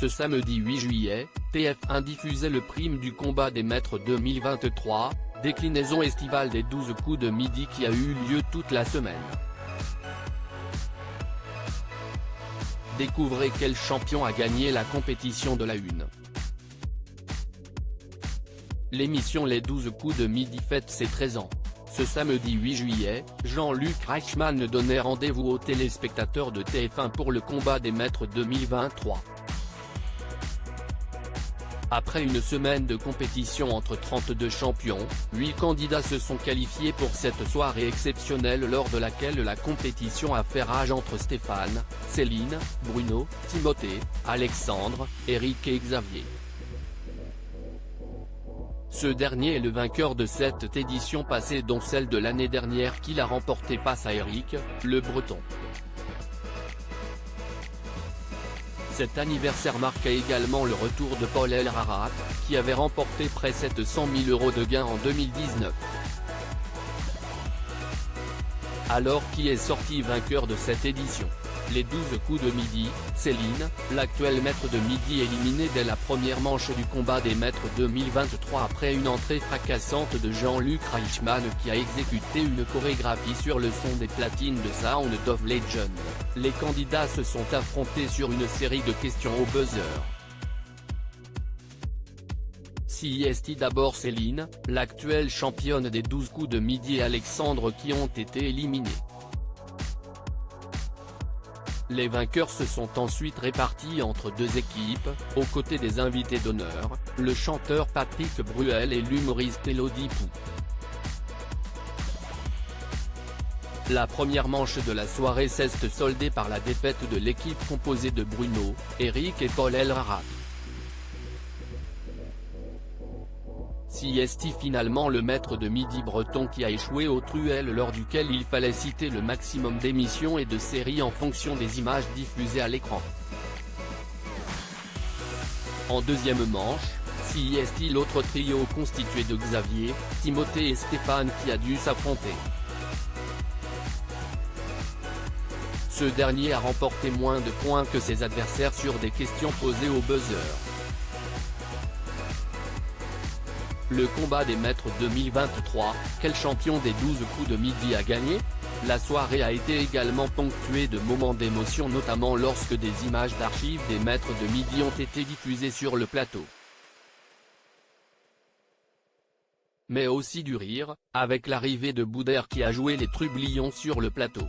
Ce samedi 8 juillet, TF1 diffusait le prime du combat des maîtres 2023, déclinaison estivale des 12 coups de midi qui a eu lieu toute la semaine. Découvrez quel champion a gagné la compétition de la Une. L'émission Les 12 coups de midi fête ses 13 ans. Ce samedi 8 juillet, Jean-Luc Reichmann donnait rendez-vous aux téléspectateurs de TF1 pour le combat des maîtres 2023. Après une semaine de compétition entre 32 champions, 8 candidats se sont qualifiés pour cette soirée exceptionnelle lors de laquelle la compétition a fait rage entre Stéphane, Céline, Bruno, Timothée, Alexandre, Eric et Xavier. Ce dernier est le vainqueur de cette édition passée dont celle de l'année dernière qu'il a remportée face à Eric, le Breton. Cet anniversaire marqua également le retour de Paul Elrarat, qui avait remporté près de 700 000 € de gains en 2019. Alors qui est sorti vainqueur de cette édition? Les 12 coups de midi, Céline, l'actuelle maître de midi éliminée dès la première manche du combat des maîtres 2023 après une entrée fracassante de Jean-Luc Reichmann qui a exécuté une chorégraphie sur le son des platines de Sound of Legend. Les candidats se sont affrontés sur une série de questions au buzzer. CIST d'abord Céline, l'actuelle championne des 12 coups de midi et Alexandre qui ont été éliminés. Les vainqueurs se sont ensuite répartis entre deux équipes, aux côtés des invités d'honneur, le chanteur Patrick Bruel et l'humoriste Élodie Pou. La première manche de la soirée s'est soldée par la défaite de l'équipe composée de Bruno, Eric et Paul Elrarat. CIST finalement le maître de midi breton qui a échoué au truel lors duquel il fallait citer le maximum d'émissions et de séries en fonction des images diffusées à l'écran. En deuxième manche, CIST l'autre trio constitué de Xavier, Timothée et Stéphane qui a dû s'affronter. Ce dernier a remporté moins de points que ses adversaires sur des questions posées au buzzer. Le combat des maîtres 2023, quel champion des 12 coups de midi a gagné? La soirée a été également ponctuée de moments d'émotion notamment lorsque des images d'archives des maîtres de midi ont été diffusées sur le plateau. Mais aussi du rire, avec l'arrivée de Boudère qui a joué les trublions sur le plateau.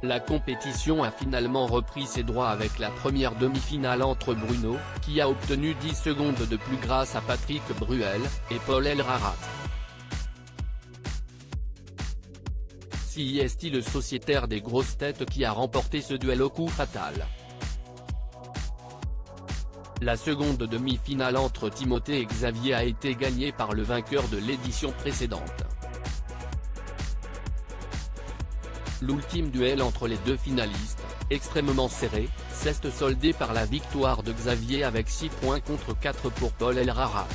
La compétition a finalement repris ses droits avec la première demi-finale entre Bruno, qui a obtenu 10 secondes de plus grâce à Patrick Bruel, et Paul Elrarat. CIST le sociétaire des grosses têtes qui a remporté ce duel au coup fatal. La seconde demi-finale entre Timothée et Xavier a été gagnée par le vainqueur de l'édition précédente. L'ultime duel entre les deux finalistes, extrêmement serré, s'est soldé par la victoire de Xavier avec 6 points contre 4 pour Paul Elrarat.